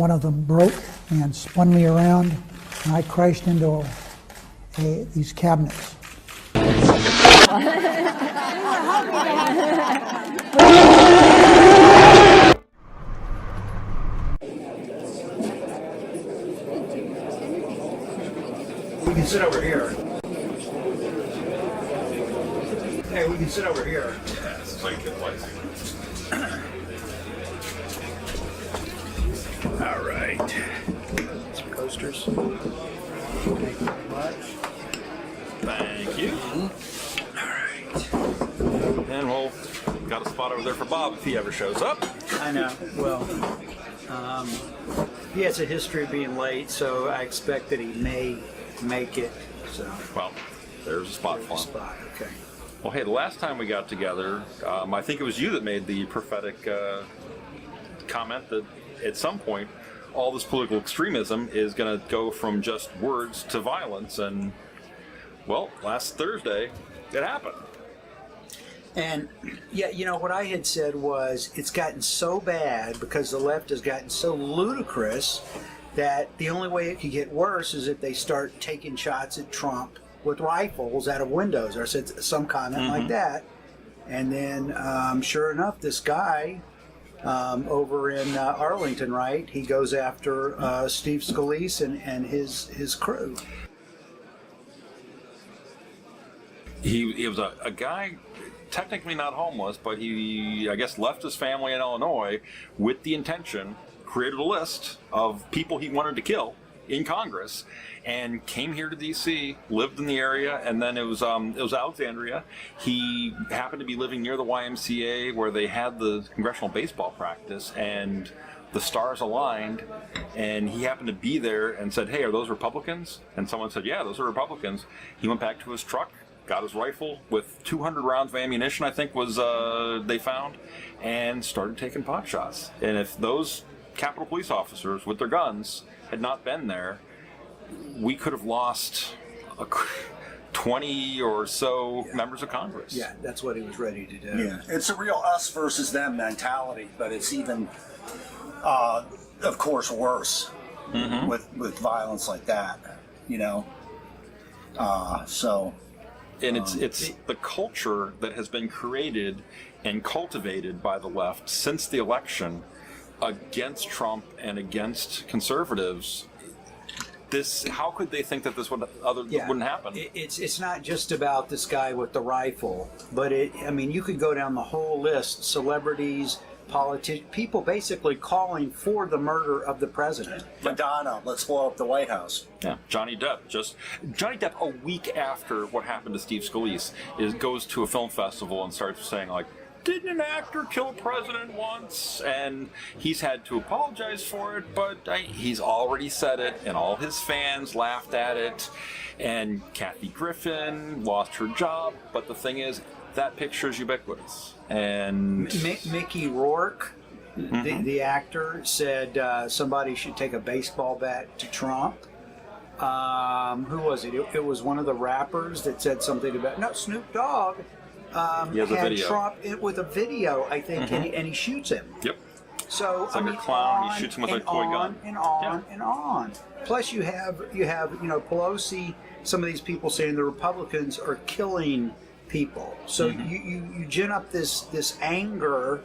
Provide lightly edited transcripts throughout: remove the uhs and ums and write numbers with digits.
one of them broke and spun me around, and I crashed into these cabinets. We can sit over here. Hey, we can sit over here. Yeah, it's like good place. All right. Some coasters. Thank you very much. Thank you. All right. And we'll got a spot over there for Bob if he ever shows up. I know. Well, he has a history of being late, so I expect that he may make it. So. Well, there's a spot for him. Spot. Okay. Well, hey, the last time we got together, I think it was you that made the prophetic comment that at some point all this political extremism is going to go from just words to violence. And, well, last Thursday, it happened. And, yeah, you know, what I had said was it's gotten so bad because the left has gotten so ludicrous that the only way it could get worse is if they start taking shots at Trump with rifles out of windows, or said some comment like that. And then, sure enough, this guy over in Arlington, right, he goes after Steve Scalise and his crew. He was a guy, technically not homeless, but he, I guess, left his family in Illinois with the intention, created a list of people he wanted to kill in Congress, and came here to D.C., lived in the area, and then it was Alexandria. He happened to be living near the YMCA where they had the congressional baseball practice, and the stars aligned, and he happened to be there and said, "Hey, are those Republicans?" And someone said, "Yeah, those are Republicans." He went back to his truck, got his rifle with 200 rounds of ammunition, I think was they found, and started taking pot shots. And if those Capitol Police officers with their guns had not been there, we could have lost 20 or so members of Congress. Yeah, that's what he was ready to do. Yeah, it's a real us versus them mentality, but it's even, of course, worse with violence like that, you know. And it's the culture that has been created and cultivated by the left since the election against Trump and against conservatives. How could they think that this wouldn't happen? It's not just about this guy with the rifle, but you could go down the whole list: celebrities, politicians, people basically calling for the murder of the president. Madonna, let's blow up the White House. Yeah, Johnny Depp a week after what happened to Steve Scalise goes to a film festival and starts saying, like, didn't an actor kill a president once? And he's had to apologize for it, but he's already said it, and all his fans laughed at it. And Kathy Griffin lost her job, but the thing is, that picture is ubiquitous. And Mickey Rourke, the actor, said somebody should take a baseball bat to Trump. Who was it? It was one of the rappers that said something about Snoop Dogg. He has a had video. Trump with a video, I think, and he shoots him. Yep. So it's like a clown. He shoots him with a toy gun. And on. Plus, you have Pelosi. Some of these people saying the Republicans are killing people. So you gin up this anger,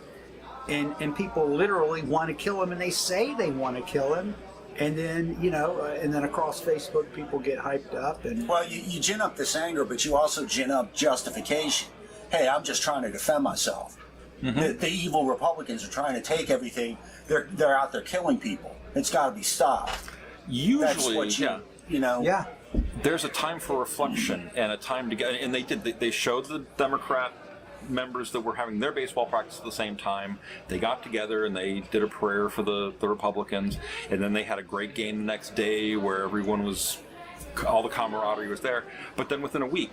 and people literally want to kill him, and they say they want to kill him. And then, and then across Facebook, people get hyped up. And well, you gin up this anger, but you also gin up justification. Hey, I'm just trying to defend myself. The evil Republicans are trying to take everything. They're out there killing people. It's got to be stopped. Usually, Yeah. There's a time for reflection and a time to get. And they showed the Democrat members that were having their baseball practice at the same time. They got together and they did a prayer for the Republicans, and then they had a great game the next day where all the camaraderie was there. But then within a week,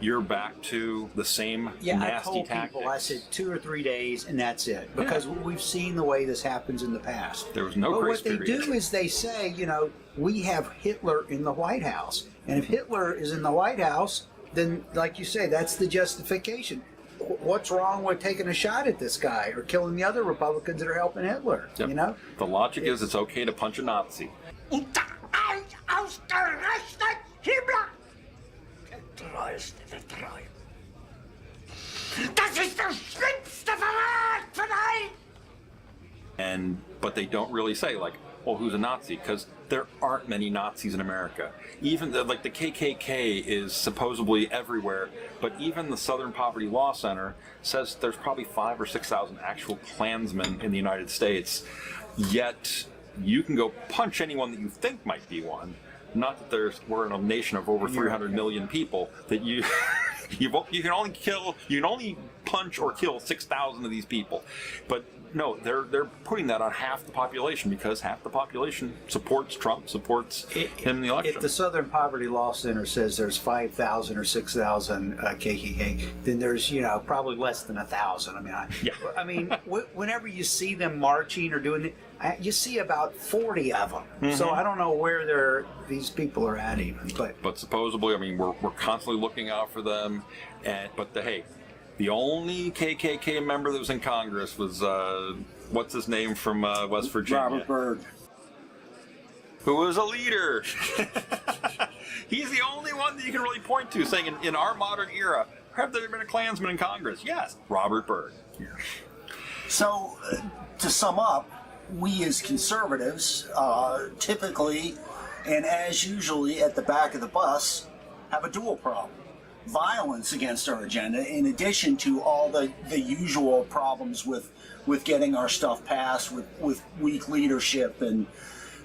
you're back to the same nasty tactics. People, I said 2 or 3 days, and that's it. Because we've seen the way this happens in the past. There was no grace period. What they do is they say, we have Hitler in the White House. And if Hitler is in the White House, then, like you say, that's the justification. what's wrong with taking a shot at this guy or killing the other Republicans that are helping Hitler? Yep. You know, The logic is it's okay to punch a Nazi. Und ein ausgerechnet Himmler getreueste Vertreib. Das ist der schlimmste Verrat von allen! But they don't really say, like, well, who's a Nazi? Because there aren't many Nazis in America. Even the KKK is supposedly everywhere, but even the Southern Poverty Law Center says there's probably 5,000 or 6,000 actual Klansmen in the United States. Yet you can go punch anyone that you think might be one. Not that we're in a nation of over 300 million people that you can only punch or kill 6,000 of these people. But no, they're putting that on half the population because half the population supports Trump, supports him in the election. If the Southern Poverty Law Center says there's 5,000 or 6,000 KKK, then there's probably less than 1,000. I mean, whenever you see them marching or doing it, you see about 40 of them. Mm-hmm. So I don't know where these people are at even. But supposedly, I mean, we're constantly looking out for them. But the only KKK member that was in Congress was, what's his name from West Virginia? Robert Byrd. Who was a leader. He's the only one that you can really point to saying, in our modern era, have there been a Klansman in Congress? Yes, Robert Byrd. Yeah. So, to sum up, we as conservatives typically, and as usually at the back of the bus, have a dual problem. Violence against our agenda, in addition to all the usual problems with getting our stuff passed, with weak leadership and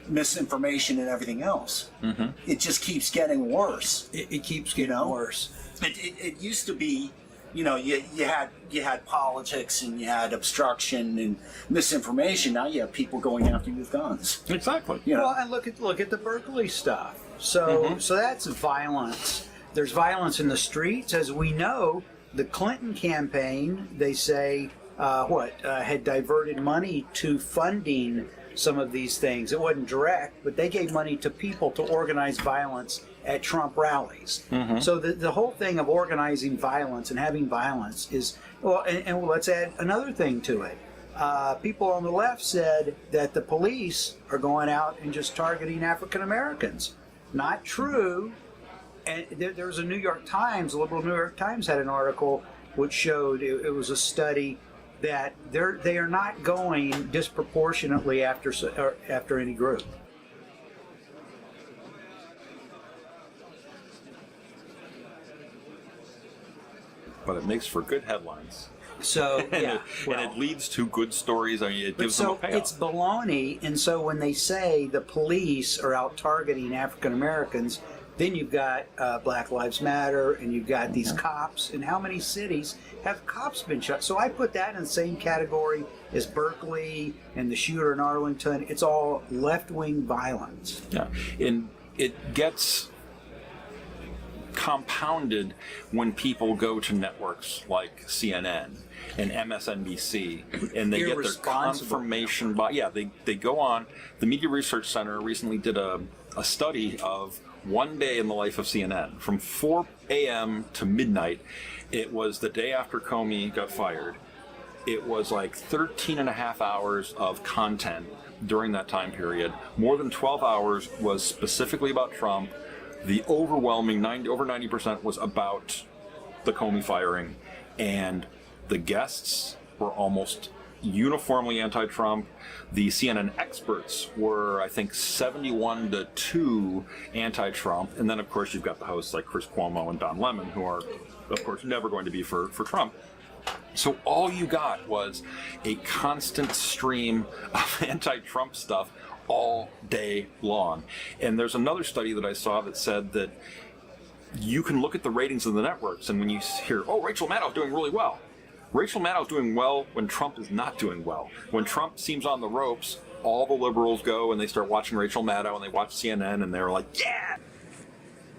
misinformation and everything else. Mm-hmm. It just keeps getting worse. It keeps getting worse. It used to be, you had politics and you had obstruction and misinformation. Now you have people going after you with guns. Exactly. Well, and look at the Berkeley stuff. So that's violence. There's violence in the streets, as we know. The Clinton campaign, they say, had diverted money to funding some of these things. It wasn't direct, but they gave money to people to organize violence at Trump rallies. Mm-hmm. So the whole thing of organizing violence and having violence is, and let's add another thing to it. People on the left said that the police are going out and just targeting African Americans. Not true. And there was a liberal New York Times had an article which showed it was a study that they are not going disproportionately after any group. But it makes for good headlines. So and it leads to good stories. I mean, it gives them a payoff. It's baloney. And so when they say the police are out targeting African Americans, then you've got Black Lives Matter, and you've got these cops. And how many cities have cops been shot? So I put that in the same category as Berkeley and the shooter in Arlington. It's all left-wing violence. Yeah, and it gets compounded when people go to networks like CNN and MSNBC, and they get their confirmation they go on. The Media Research Center recently did a study of one day in the life of CNN from 4 a.m. to midnight. It was the day after Comey got fired. It was like 13 and a half hours of content during that time period. More than 12 hours was specifically about Trump. The overwhelming over 90% was about the Comey firing, and the guests were almost uniformly anti-Trump. The CNN experts were, I think, 71-2 anti-Trump. And then, of course, you've got the hosts like Chris Cuomo and Don Lemon, who are, of course, never going to be for Trump. So all you got was a constant stream of anti-Trump stuff all day long. And there's another study that I saw that said that you can look at the ratings of the networks, and when you hear, Rachel Maddow's doing really well. Rachel Maddow's doing well when Trump is not doing well. When Trump seems on the ropes, all the liberals go and they start watching Rachel Maddow and they watch CNN and they're like, yeah!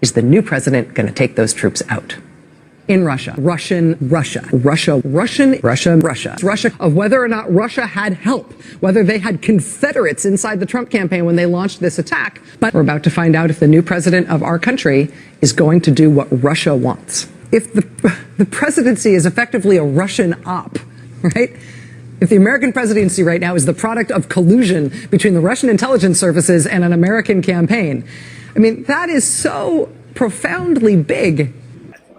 Is the new president going to take those troops out? In Russia, Russia, of whether or not Russia had help, whether they had Confederates inside the Trump campaign when they launched this attack. But we're about to find out if the new president of our country is going to do what Russia wants. if the presidency is effectively a Russian op, right? If the American presidency right now is the product of collusion between the Russian intelligence services and an American campaign, I mean, that is so profoundly big.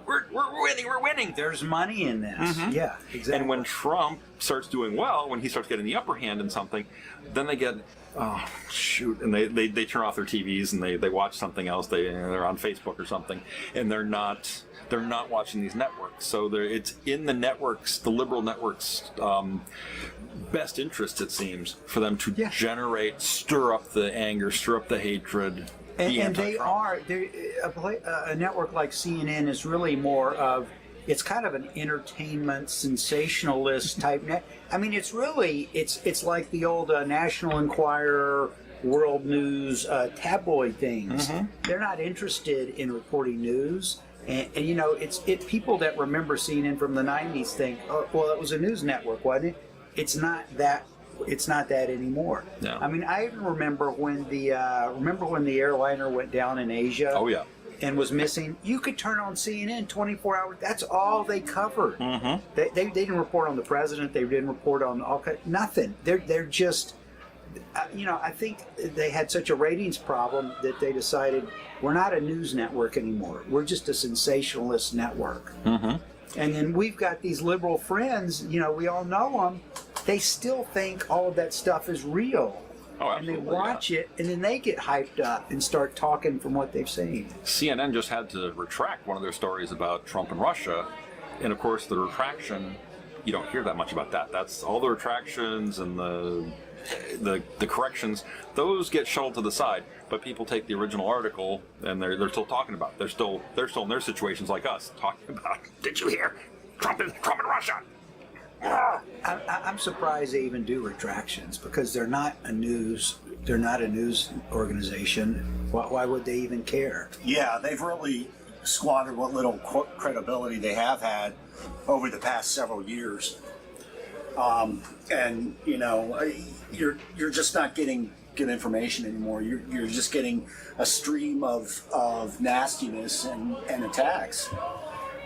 We're winning. There's money in this. Yeah, exactly. And when Trump starts doing well, when he starts getting the upper hand in something, then they get, oh, shoot, and they turn off their TVs and they watch something else. They're on Facebook or something, and they're not watching these networks. So it's in the networks, the liberal networks' best interest, it seems, for them to stir up the anger, stir up the hatred. And they are, a network like CNN is really more of, it's kind of an entertainment, sensationalist type net. I mean, it's really, it's like the old National Enquirer, World News, tabloid things. They're not interested in reporting news. And you know, people that remember CNN from the 90s think, oh, well, it was a news network, wasn't it? It's not that anymore. No. I mean, I even remember when the airliner went down in Asia. Oh yeah. And was missing. You could turn on CNN 24 hours. That's all they covered. They didn't report on the president. They didn't report on nothing. They're just, you know, I think they had such a ratings problem that they decided we're not a news network anymore. We're just a sensationalist network. And then we've got these liberal friends. You know, we all know them. They still think all of that stuff is real. Oh, and they absolutely, watch it, and then they get hyped up and start talking from what they've seen. CNN just had to retract one of their stories about Trump and Russia, and of course the retraction, you don't hear that much about that. That's all the retractions and the corrections. Those get shuffled to the side, but people take the original article and they're still talking about it. They're still in their situations like us, talking about, did you hear Trump and Russia? I'm surprised they even do retractions because they're not a news organization. Why would they even care? Yeah, they've really squandered what little credibility they have had over the past several years. And you know, you're just not getting good information anymore. You're just getting a stream of nastiness and attacks.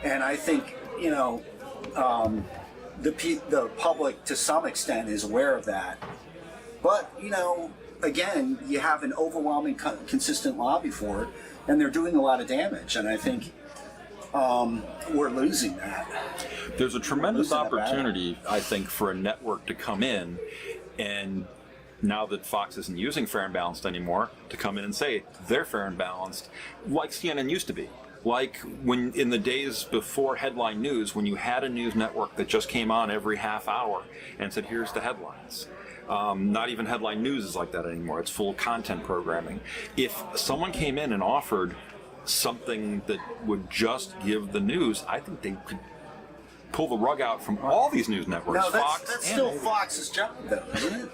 And I think, you know, the public to some extent is aware of that, but you know, again, you have an overwhelming consistent lobby for it, and they're doing a lot of damage, and I think we're losing that. There's a tremendous opportunity, I think, for a network to come in, and now that Fox isn't using Fair and Balanced anymore, to come in and say they're fair and balanced, like CNN used to be. Like when in the days before headline news, when you had a news network that just came on every half hour and said, here's the headlines. Not even headline news is like that anymore. It's full content programming. If someone came in and offered something that would just give the news, I think they could pull the rug out from all these news networks. No, that's still Fox's job, though, isn't it?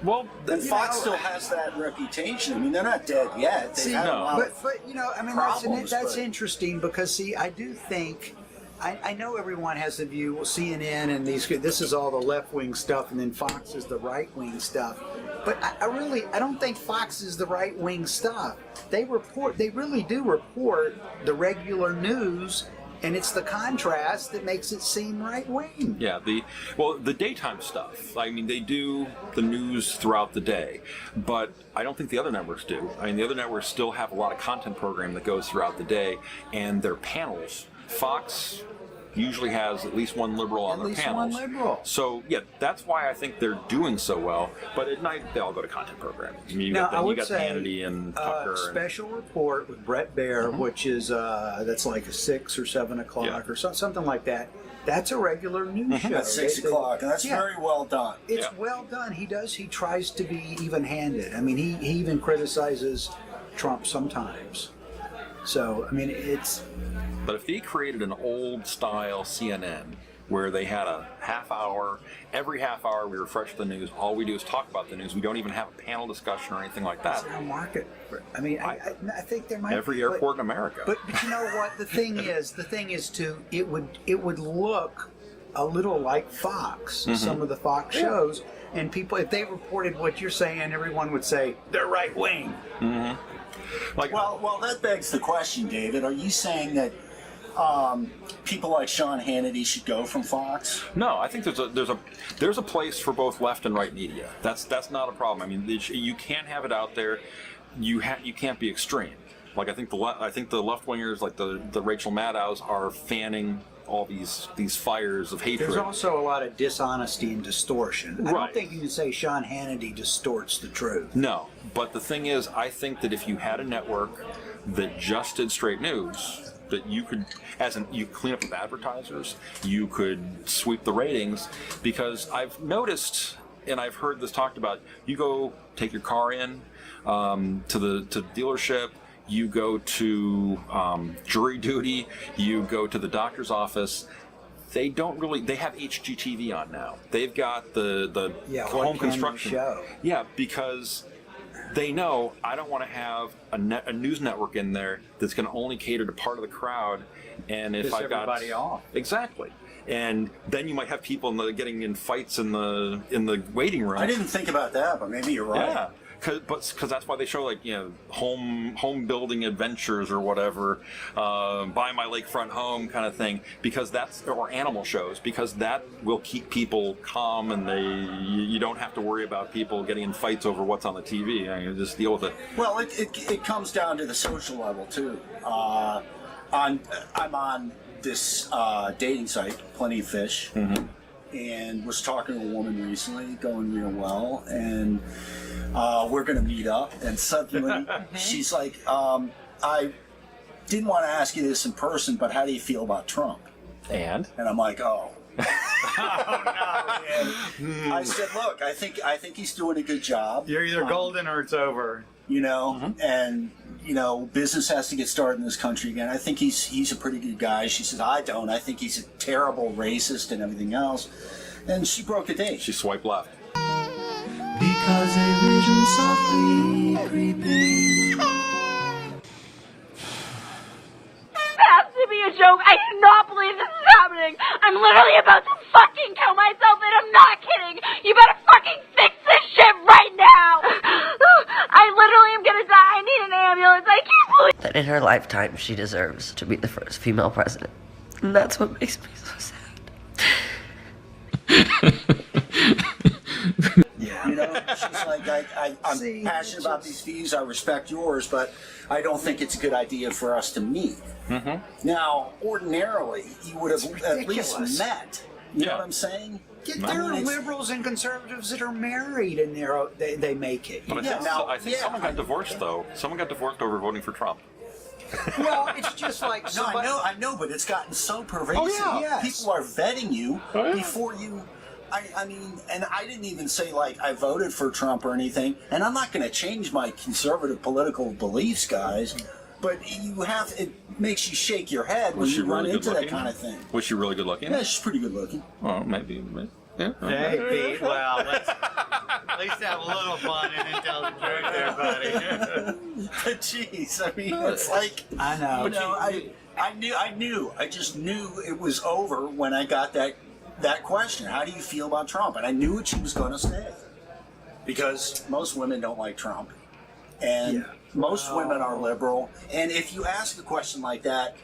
Well, and Fox still has that reputation. I mean, they're not dead yet. They've had a lot but you know, I mean, that's interesting because see, I do think I know everyone has the view. Well, CNN and this is all the left wing stuff, and then Fox is the right wing stuff. But I don't think Fox is the right wing stuff. They really do report the regular news. And it's the contrast that makes it seem right wing. Yeah, the daytime stuff. I mean, they do the news throughout the day, but I don't think the other networks do. I mean, the other networks still have a lot of content programming that goes throughout the day, and their panels. Fox usually has at least one liberal on their panels. One liberal. So yeah, that's why I think they're doing so well. But at night they all go to content programming. I mean, you got Hannity and Tucker. Special report with Brett Baer, which is that's like 6 or 7 o'clock or something like that. That's a regular news show. That's 6 o'clock, and that's very well done. It's well done. He tries to be even-handed. I mean, he even criticizes Trump sometimes. So, I mean, it's... But if they created an old-style CNN where they had a half hour, every half hour we refresh the news, all we do is talk about the news, we don't even have a panel discussion or anything like that. That's our market. I mean, I think there might be... Every airport in America. But you know what? The thing is too, it would look a little like Fox, some of the Fox shows, and people, if they reported what you're saying, everyone would say, they're right wing. Well, that begs the question, David. Are you saying that people like Sean Hannity should go from Fox? No, I think there's a place for both left and right media. That's not a problem. I mean, you can't have it out there. You can't be extreme. Like I think the left wingers, like the Rachel Maddows, are fanning all these fires of hatred. There's also a lot of dishonesty and distortion. I Right. don't think you can say Sean Hannity distorts the truth. No, but the thing is, I think that if you had a network that just did straight news, that you could, you clean up with advertisers, you could sweep the ratings, because I've noticed, and I've heard this talked about, you go take your car in to the dealership, you go to jury duty, you go to the doctor's office. They have HGTV on now. They've got the home construction show. Yeah, because they know I don't want to have a news network in there that's going to only cater to part of the crowd. And if I've got everybody off. Exactly. And then you might have people getting in fights in the waiting room. I didn't think about that, but maybe you're right. Yeah. Because that's why they show home building adventures or whatever, buy my lakefront home kind of thing, or animal shows, because that will keep people calm, and you don't have to worry about people getting in fights over what's on the TV. You just deal with it. Well, it comes down to the social level too. I'm on this dating site, Plenty of Fish. Mm-hmm. And was talking to a woman recently, going real well, and we're going to meet up, and suddenly she's like, I didn't want to ask you this in person, but how do you feel about Trump? And I'm like, oh. Oh, no, man. I said, look, I think he's doing a good job. You're either golden or it's over. And business has to get started in this country again. I think he's a pretty good guy. She said, I don't. I think he's a terrible racist and everything else. And she broke a date. she swiped left. Because a vision softly creeping. Has to be a joke. I cannot believe this is happening. I'm literally about to fucking kill myself, and I'm not kidding. You better fucking fix this shit right now. I literally am gonna die. I need an ambulance. I can't believe That in her lifetime she deserves to be the first female president. And that's what makes me so sad. She's like, I'm passionate about these views. I respect yours, but I don't think it's a good idea for us to meet. Mm-hmm. Now, ordinarily, you would have at least ridiculous. met. You know what I'm saying? There are liberals and conservatives that are married, and they make it. But I think someone got divorced, though. Someone got divorced over voting for Trump. Well, it's just like somebody. No, I know, but it's gotten so pervasive. Oh, yeah. Yes. People are vetting you before you. I mean, and I didn't even say like I voted for Trump or anything, and I'm not going to change my conservative political beliefs, guys. But it makes you shake your head when you run into that kind of thing. Was she really good looking? Yeah, she's pretty good looking. Well, maybe. Yeah. Hey, Pete. Well, let's at least have a little fun and then tell the truth there, buddy. But jeez, I mean, it's like I know. I just knew it was over when I got that question. How do you feel about Trump? And I knew what she was going to say, because most women don't like Trump, and most women are liberal. And if you ask a question like that,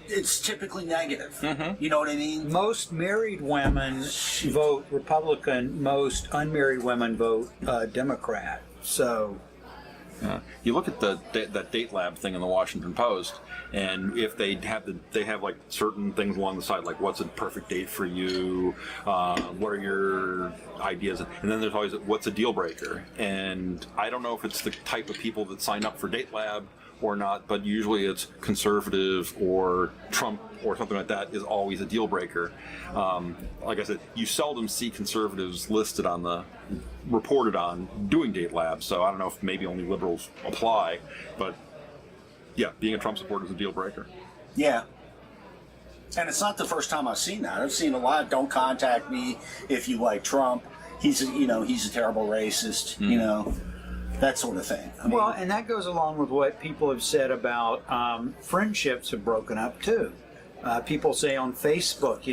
it's typically negative. Mm-hmm. You know what I mean? Most married women vote Republican. Most unmarried women vote Democrat. So. You look at that date lab thing in the Washington Post, and if they have like certain things along the side, like what's a perfect date for you, what are your ideas, and then there's always what's a deal breaker. And I don't know if it's the type of people that sign up for date lab or not, but usually it's conservative or Trump or something like that is always a deal breaker. Like I said, you seldom see conservatives reported on doing date labs, so I don't know if maybe only liberals apply, but yeah, being a Trump supporter is a deal breaker. Yeah. And it's not the first time I've seen that. I've seen a lot. Don't contact me if you like Trump. He's a terrible racist, that sort of thing. I mean, Well, and that goes along with what people have said about friendships have broken up too. People say on Facebook,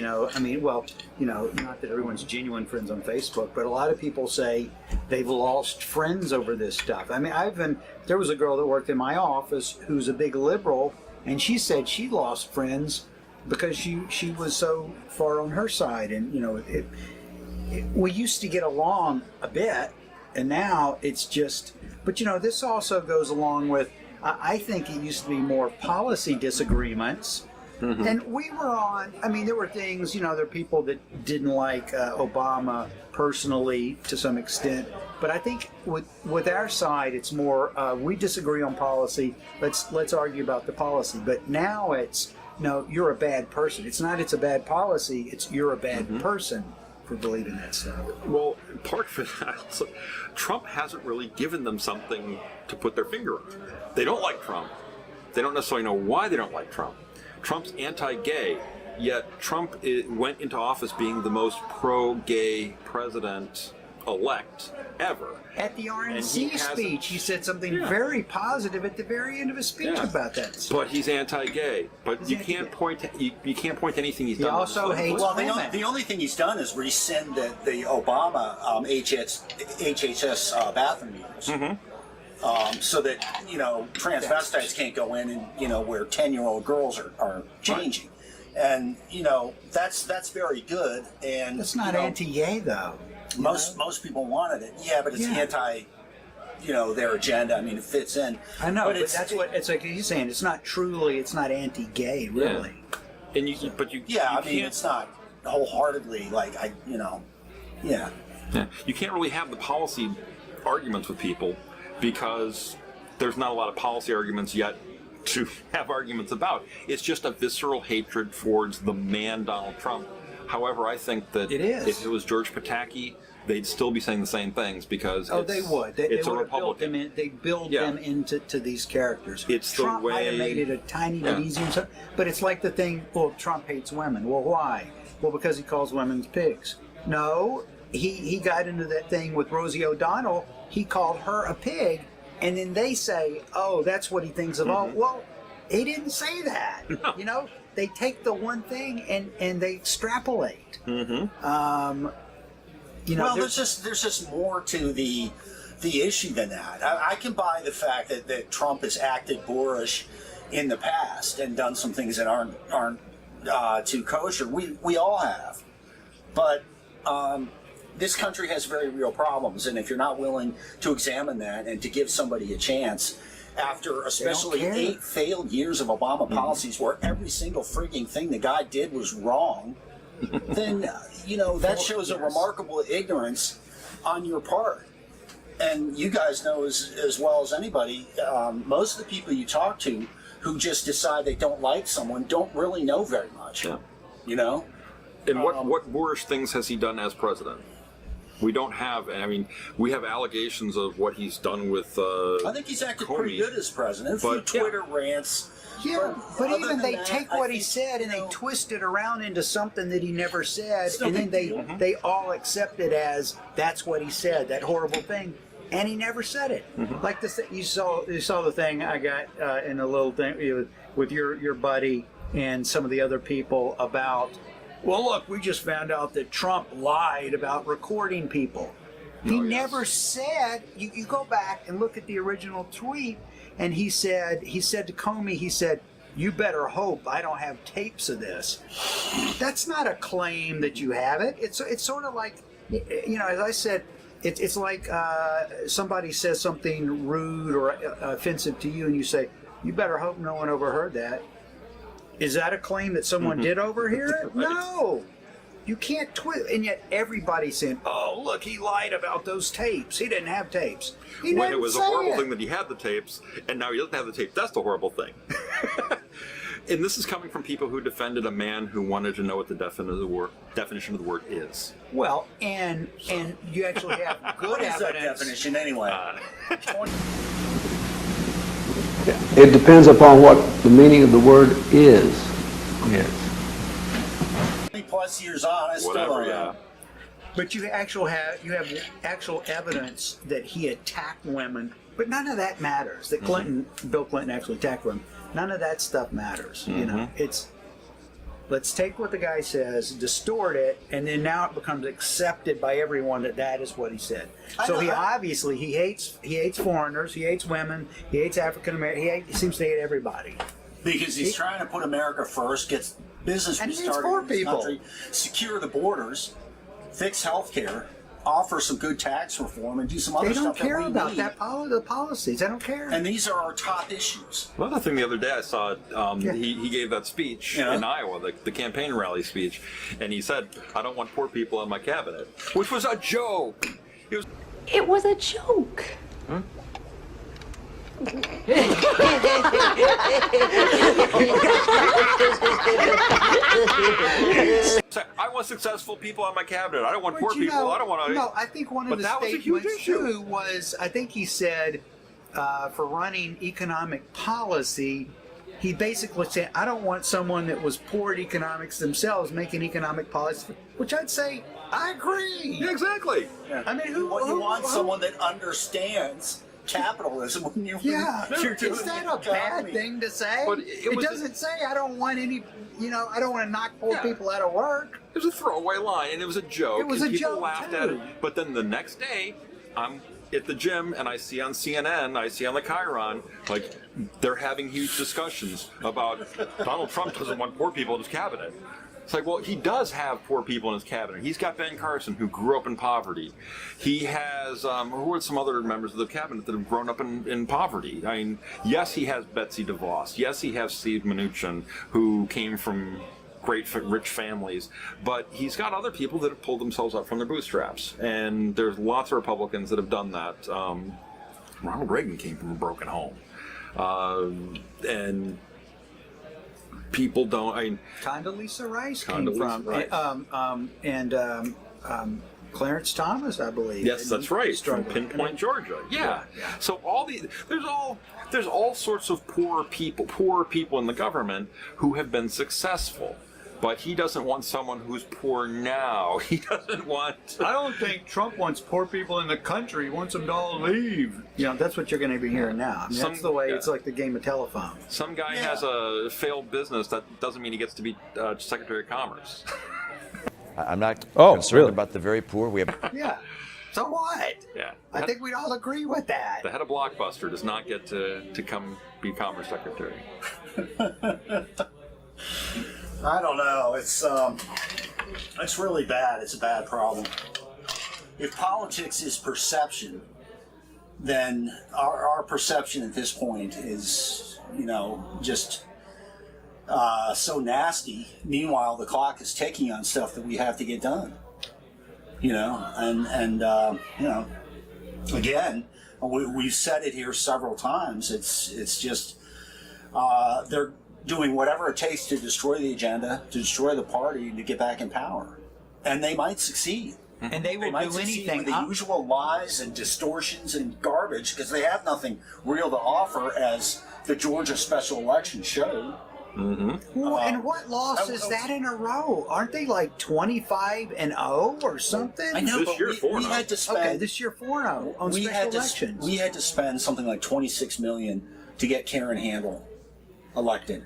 not that everyone's genuine friends on Facebook, but a lot of people say they've lost friends over this stuff. I mean, there was a girl that worked in my office who's a big liberal, and she said she lost friends because she was so far on her side, and we used to get along a bit, and now it's just. But this also goes along with. I think it used to be more policy disagreements. Mm-hmm. And we were on, there were things, there are people that didn't like Obama personally to some extent. But I think with our side, it's more, we disagree on policy. Let's argue about the policy. But now it's, no, you're a bad person. It's not it's a bad policy, it's you're a bad person for believing that stuff. Well, part of it, also, Trump hasn't really given them something to put their finger on. They don't like Trump. They don't necessarily know why they don't like Trump. Trump's anti-gay, yet Trump went into office being the most pro-gay president-elect ever. At the RNC speech, he said something very positive at the very end of his speech about that. But he's anti-gay. But you can't point to anything he's done. He also hates women. The only thing he's done is rescind the Obama HHS bathroom users. Mm-hmm. So that transvestites can't go in and where 10-year-old girls are changing, and that's very good. And that's not anti-gay though. Most people wanted it, but it's anti, their agenda. It fits in. I know, but that's what it's like. He's saying it's not anti-gay, really. Yeah. And you it's not wholeheartedly Yeah, you can't really have the policy arguments with people. Because there's not a lot of policy arguments yet to have arguments about. It's just a visceral hatred towards the man Donald Trump. However, I think that if it was George Pataki, they'd still be saying the same things because they would. It's a Republican. They build them into these characters. It's Trump the way, might have made it a tiny bit easier, but it's like the thing. Well, Trump hates women. Well, why? Well, because he calls women pigs. No, he got into that thing with Rosie O'Donnell. He called her a pig, and then they say, "Oh, that's what he thinks of all." Well, he didn't say that. No. They take the one thing and they extrapolate. Mm-hmm. There's just more to the issue than that. I can buy the fact that Trump has acted boorish in the past and done some things that aren't too kosher. We all have, but. This country has very real problems, and if you're not willing to examine that and to give somebody a chance, after especially 8 failed years of Obama policies where every single freaking thing the guy did was wrong, then, that shows a remarkable ignorance on your part. And you guys know as well as anybody, most of the people you talk to who just decide they don't like someone don't really know very much. Yeah. And what boorish things has he done as president? We don't have. We have allegations of what he's done with. I think he's acted pretty good as president. A few Twitter rants. Yeah, but even they take what he said and they twist it around into something that he never said, and then they all accept it as that's what he said, that horrible thing, and he never said it. Mm-hmm. Like you saw the thing I got in a little thing with your buddy and some of the other people about. Well, look, we just found out that Trump lied about recording people. He never said, you go back and look at the original tweet, and he said to Comey, he said, you better hope I don't have tapes of this. That's not a claim that you have it. It's sort of like, as I said, it's like somebody says something rude or offensive to you, and you say, you better hope no one overheard that. Is that a claim that someone did overhear it? No. You can't twist. And yet everybody's saying, oh, look, he lied about those tapes. He didn't have tapes. When it was a horrible thing that he had the tapes, and now he doesn't have the tapes. That's the horrible thing. And this is coming from people who defended a man who wanted to know what the definition of the word is. Well, and you actually have good evidence. What is that definition anyway? It depends upon what the meaning of the word is. Yes. 20+ years on, I still don't know. But you have actual evidence that he attacked women, but none of that matters. That Bill Clinton actually attacked women. None of that stuff matters. It's let's take what the guy says, distort it, and then now it becomes accepted by everyone that is what he said. So he obviously he hates foreigners, he hates women, he hates African Americans, he seems to hate everybody. Because he's trying to put America first, get business And it's restarted for in this people. country, secure the borders, fix health care, offer some good tax reform, and do some other They don't stuff care that we about need. that the policies. They don't care. And these are our top issues. Another thing the other day I saw, he gave that speech in Iowa, the campaign rally speech, and he said, "I don't want poor people in my cabinet," which was a joke. It was a joke. Huh? I want successful people on my cabinet. I don't want poor people. I don't want to. No, I think one of But the that was a huge statements issue. too was, I think he said, for running economic policy, he basically said, I don't want someone that was poor at economics themselves making economic policy, which I'd say, I agree. Yeah, exactly. Yeah. I mean, you want someone that understands capitalism when you're is that a bad thing to say? But it doesn't say I don't want any, I don't want to knock poor people out of work. It was a throwaway line, and it was a joke. It was and a people joke, laughed too. at it. But then the next day, I'm at the gym, and I see on CNN, I see on the Chiron, like, they're having huge discussions about Donald Trump doesn't want poor people in his cabinet. It's like, well, he does have poor people in his cabinet. He's got Ben Carson, who grew up in poverty. He has, who are some other members of the cabinet that have grown up in poverty? I mean, yes, he has Betsy DeVos. Yes, he has Steve Mnuchin, who came from great rich families. But he's got other people that have pulled themselves up from their bootstraps. And there's lots of Republicans that have done that. Ronald Reagan came from a broken home. And people don't. I mean, Condoleezza Rice Condoleezza came from, and Clarence Thomas, I believe. yes, And that's he right. From struggled. Pinpoint, Georgia. Yeah. So there's all sorts of poor people in the government who have been successful. But he doesn't want someone who's poor now. He doesn't want. I don't think Trump wants poor people in the country. He wants them to all leave. That's what you're going to be hearing now. I mean, that's the way. It's like the game of telephone. Some guy has a failed business. That doesn't mean he gets to be Secretary of Commerce. I'm not concerned about the very poor. We have. Yeah. So what? Yeah. I think we'd all agree with that. The head of Blockbuster does not get to come be Commerce Secretary. I don't know. It's really bad. It's a bad problem. If politics is perception, then our perception at this point is, just so nasty. Meanwhile, the clock is ticking on stuff that we have to get done. Again, we've said it here several times. It's just they're doing whatever it takes to destroy the agenda, to destroy the party, and to get back in power. And they might succeed. And they will might do succeed anything. with the usual lies and distortions and garbage, because they have nothing real to offer, as the Georgia special election showed. Mm-hmm. Well, and what loss is that in a row? Aren't they like 25-0 or something? I know, but we had to spend. this year 4-0 on special elections. We had to spend something like $26 million to get Karen Handel elected.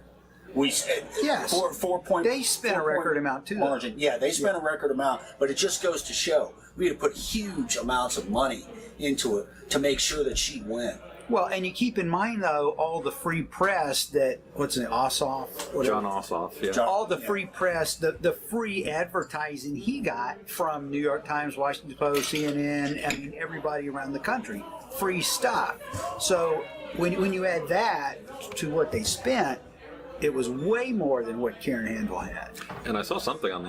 Yes. 4 point. They spent a record amount too. Margin. Yeah, they spent a record amount, but it just goes to show we had to put huge amounts of money into it to make sure that she'd win. Well, and you keep in mind though all the free press that Ossoff, John Ossoff, yeah. All the free press, the free advertising he got from New York Times, Washington Post, CNN, I mean everybody around the country, free stuff. So when you add that to what they spent, it was way more than what Karen Handel had. And I saw something on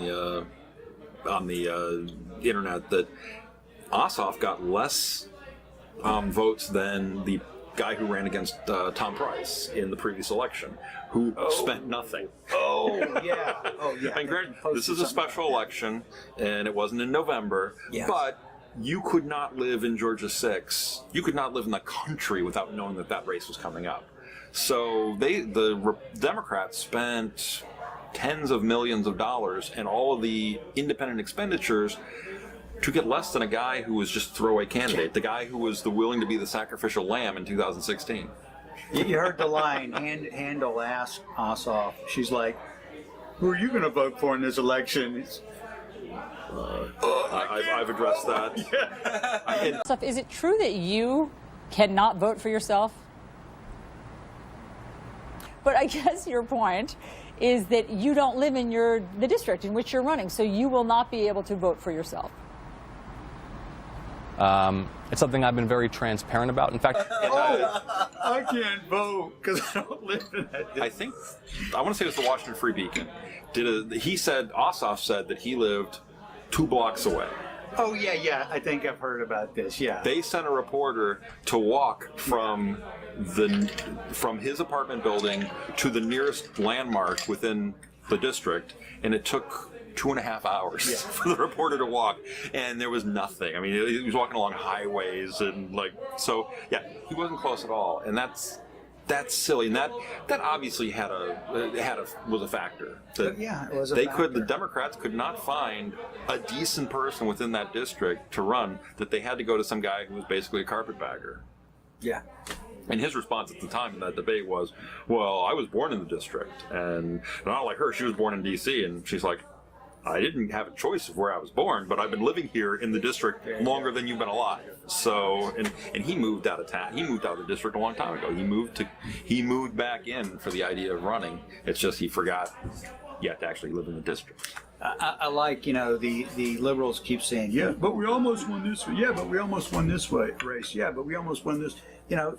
the internet that Ossoff got less votes than the guy who ran against Tom Price in the previous election, who spent nothing. Oh yeah. And granted, this is a special election, and it wasn't in November, but you could not live in Georgia 6. You could not live in the country without knowing that race was coming up. So the Democrats spent tens of millions of dollars and all of the independent expenditures to get less than a guy who was just a throwaway candidate, the guy who was willing to be the sacrificial lamb in 2016. You heard the line, Handel asked Ossoff, she's like, who are you going to vote for in this election? I've addressed that. Is it true that you cannot vote for yourself? But I guess your point is that you don't live in the district in which you're running, so you will not be able to vote for yourself. It's something I've been very transparent about. In fact, I can't vote because I don't live in that. I want to say it was the Washington Free Beacon. Ossoff said that he lived 2 blocks away. Oh yeah, I think I've heard about this. Yeah, they sent a reporter to walk from his apartment building to the nearest landmark within the district, and it took 2.5 hours for the reporter to walk, and there was nothing. I mean, he was walking along highways and he wasn't close at all, and that's silly, and that obviously was a factor. It was a factor. The Democrats could not find a decent person within that district to run, that they had to go to some guy who was basically a carpetbagger. Yeah. And his response at the time in that debate was, well, I was born in the district, and not like her, she was born in D.C., and she's like, I didn't have a choice of where I was born, but I've been living here in the district longer than you've been alive. So, and he moved out of town. He moved out of the district a long time ago. He moved back in for the idea of running. It's just he forgot you have to actually live in the district. I like, the liberals keep saying, yeah, but we almost won this. Yeah, but we almost won this race. Yeah, but we almost won this.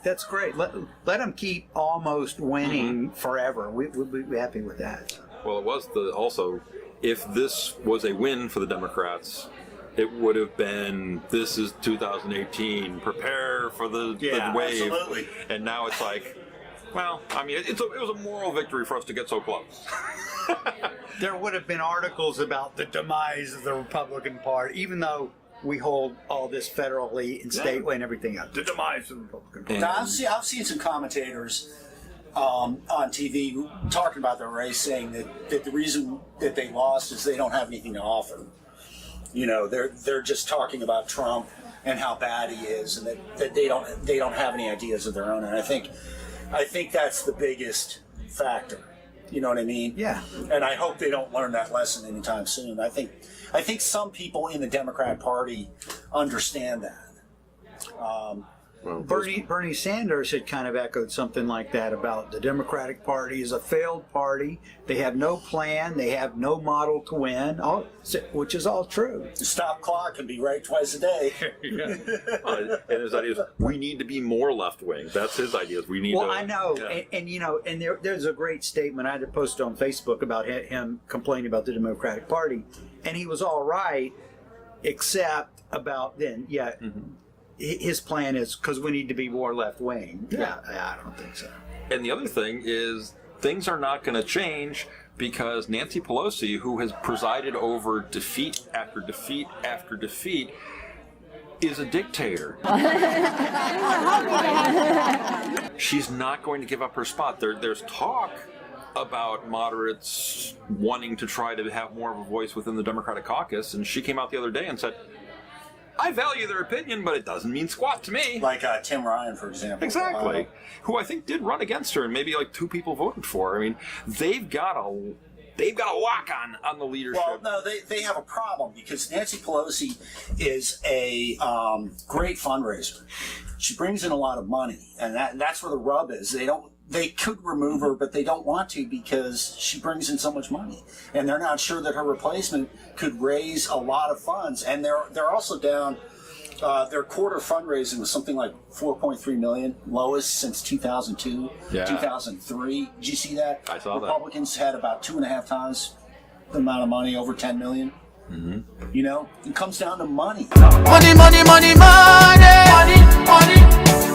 That's great. Let them keep almost winning forever. We'll be happy with that. Well, it was also, if this was a win for the Democrats, it would have been, this is 2018, prepare for the wave. Absolutely. And now it's like, well, I mean, it was a moral victory for us to get so close. There would have been articles about the demise of the Republican Party, even though we hold all this federally and statewide and everything else. The demise of the Republican Party. Now, I've seen some commentators on TV talking about the race, saying that the reason that they lost is they don't have anything to offer. They're just talking about Trump and how bad he is, and that they don't have any ideas of their own. And I think that's the biggest factor. You know what I mean? Yeah. And I hope they don't learn that lesson anytime soon. I think some people in the Democrat Party understand that. Bernie Sanders had kind of echoed something like that about the Democratic Party is a failed party. They have no plan. They have no model to win, which is all true. The stop clock can be right twice a day. And his idea is, we need to be more left-wing. That's his ideas. We need I know. Yeah. And there's a great statement I had to post on Facebook about him complaining about the Democratic Party. And he was all right, except about then, his plan is because we need to be more left-wing. Yeah, I don't think so. And the other thing is, things are not going to change because Nancy Pelosi, who has presided over defeat after defeat after defeat, is a dictator. She's not going to give up her spot. There's talk about moderates wanting to try to have more of a voice within the Democratic caucus, and she came out the other day and said, I value their opinion, but it doesn't mean squat to me. Like Tim Ryan, for example. Exactly. Who I think did run against her, and maybe like 2 people voted for her. I mean, they've got a lock on the leadership. Well, no, they have a problem because Nancy Pelosi is a great fundraiser. She brings in a lot of money, and that's where the rub is. They could remove her, but they don't want to because she brings in so much money, and they're not sure that her replacement could raise a lot of funds. And they're also down. Their quarter fundraising was something like $4.3 million, lowest since 2002, 2003. Did you see that? I saw that. Republicans had about 2.5 times the amount of money, over $10 million. Mm-hmm. It comes down to money. Money, money, money, money, money, money,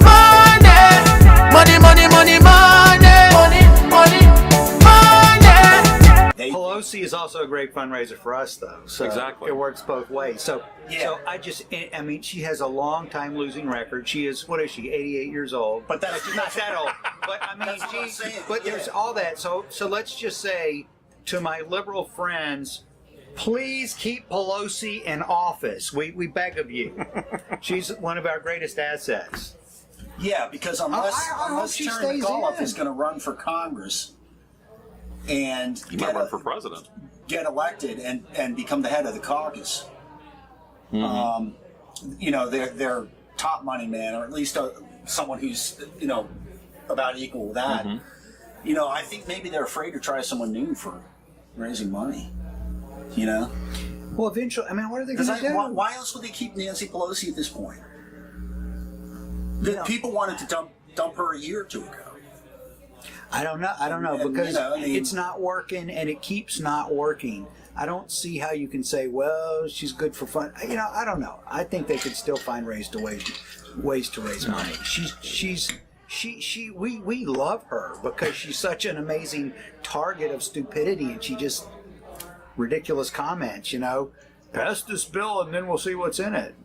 money, money, money, money, money, money, money, money. Pelosi is also a great fundraiser for us, though. So exactly. It works both ways. So I mean, she has a long time losing record. She is, what is she, 88 years old? But that's not that old. But I mean, there's all that. So let's just say to my liberal friends, please keep Pelosi in office. We beg of you. She's one of our greatest assets. Yeah, because unless Terry McAuliffe is going to run for Congress and he might run for president, get elected and become the head of the caucus, their top money man, or at least someone who's about equal with that, you know, I think maybe they're afraid to try someone new for raising money. You know? Well, eventually, I mean, what are they going to do? Why else would they keep Nancy Pelosi at this point? People wanted to dump her a year or two ago. I don't know, because it's not working, and it keeps not working. I don't see how you can say, well, she's good for fun. You know, I don't know. I think they could still find ways to raise money. We love her because she's such an amazing target of stupidity, and she just ridiculous comments. You know, pass this bill and then we'll see what's in it.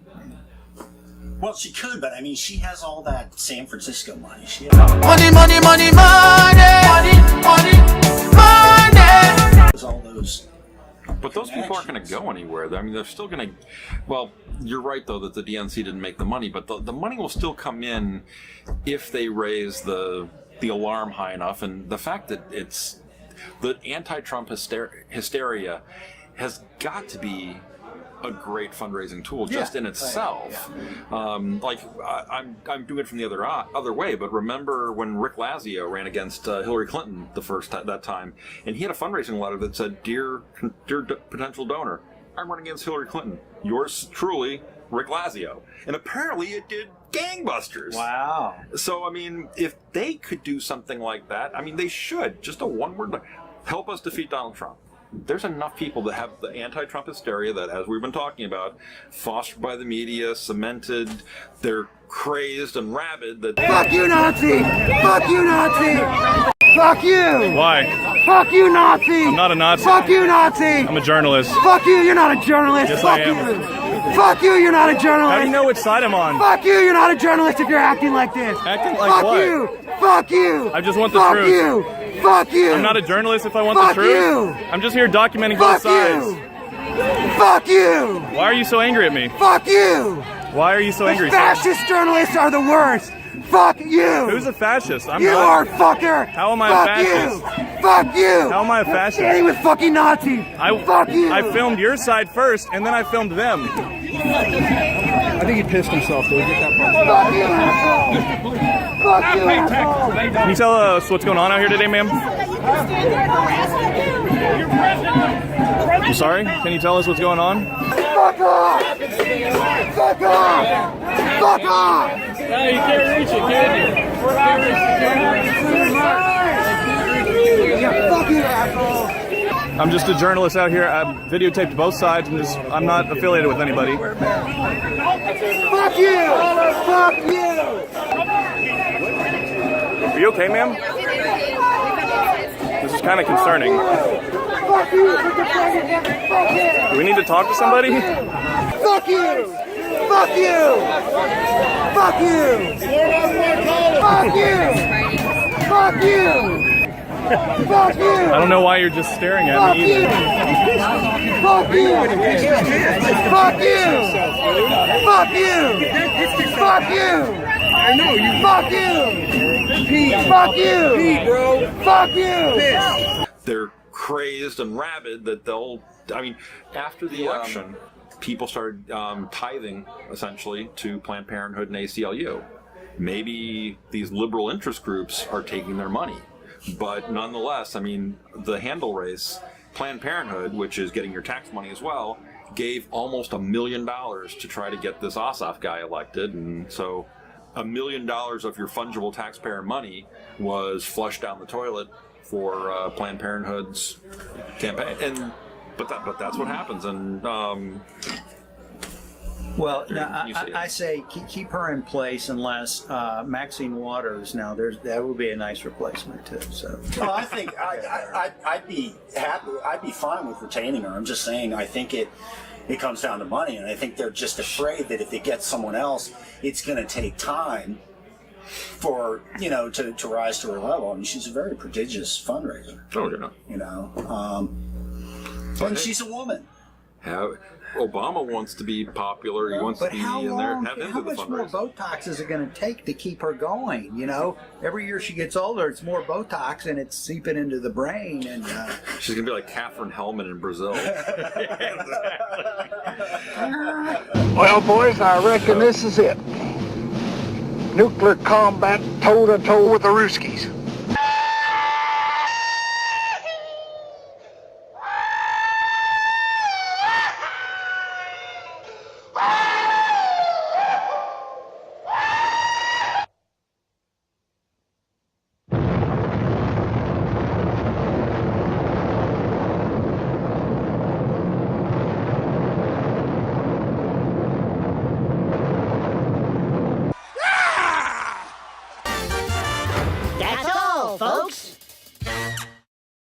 Well, she could, but I mean, she has all that San Francisco money. She has money. all those. But those people aren't going to go anywhere. I mean, they're still going to. Well, you're right though that the DNC didn't make the money, but the money will still come in if they raise the alarm high enough. And the fact that it's the anti-Trump hysteria has got to be a great fundraising tool just in itself. Like I'm doing it from the other way, but remember when Rick Lazio ran against Hillary Clinton that time, and he had a fundraising letter that said, "Dear potential donor, I'm running against Hillary Clinton. Yours truly, Rick Lazio." And apparently it did gangbusters. Wow. So I mean, if they could do something like that, I mean, they should. Just a one-word, help us defeat Donald Trump. There's enough people that have the anti-Trump hysteria that, as we've been talking about, fostered by the media, cemented, they're crazed and rabid that... Fuck you, Nazi! Fuck you, Nazi! Fuck you! Why? Fuck you, Nazi! I'm not a Nazi. Fuck you, Nazi! I'm a journalist. Fuck you, you're not a journalist! Yes, Fuck I am. you! Fuck you, you're not a journalist! How do you know which side I'm on? Fuck you, you're not a journalist if you're acting like this! Acting like Fuck what? you! Fuck you! I just want the Fuck truth. You! Fuck you! I'm not a journalist if I want Fuck the truth. You! I'm just here documenting Fuck both sides. You! Fuck you! Why are you so angry at me? Fuck you! Why are you so angry? Fascist journalists are the worst! Fuck you! Who's a fascist? I'm you not. Are fucker! How am I Fuck a fascist? You. Fuck you! How am I a fascist? You're standing with fucking Nazis! Fuck you! I filmed your side first, and then I filmed them. I think he pissed himself, though. Get that part. Fuck you, asshole! Fuck you, asshole! Can you tell us what's going on out here today, ma'am? I'm sorry? Can you tell us what's going on? Fuck off! Fuck off! Fuck off! No, you can't reach it, can you? Yeah, fuck you, asshole! I'm just a journalist out here. I've videotaped both sides. I'm not affiliated with anybody. Fuck you! Fuck you! Are you okay, ma'am? This is kind of concerning. Fuck you! Fuck you! Do we need to talk to somebody? Fuck you! Fuck you! Fuck you! Fuck you! Fuck you! Fuck you! I don't know why you're just staring at me either. Fuck you! Fuck you! Fuck you! Fuck you! I know you. Fuck you! Pete! Fuck you! Pete, bro! Fuck you! They're crazed and rabid that after the election, people started tithing, essentially, to Planned Parenthood and ACLU. Maybe these liberal interest groups are taking their money. But nonetheless, I mean, the handle race, Planned Parenthood, which is getting your tax money as well, gave almost $1 million to try to get this Ossoff guy elected. And so $1 million of your fungible taxpayer money was flushed down the toilet for Planned Parenthood's campaign. But that's what happens. And well, now, I say keep her in place unless Maxine Waters. Now, that would be a nice replacement too. So, well, I think I'd be happy. I'd be fine with retaining her. I'm just saying. I think it comes down to money, and I think they're just afraid that if they get someone else, it's going to take time for to rise to her level. I mean, she's a very prodigious fundraiser. Oh, yeah. And she's a woman. Obama wants to be popular. He wants to be in there. How much more Botox is it going to take to keep her going? Every year she gets older, it's more Botox, and it's seeping into the brain. And she's going to be like Catherine Hellman in Brazil. Well, boys, I reckon this is it. Nuclear combat toe-to-toe with the Ruskies.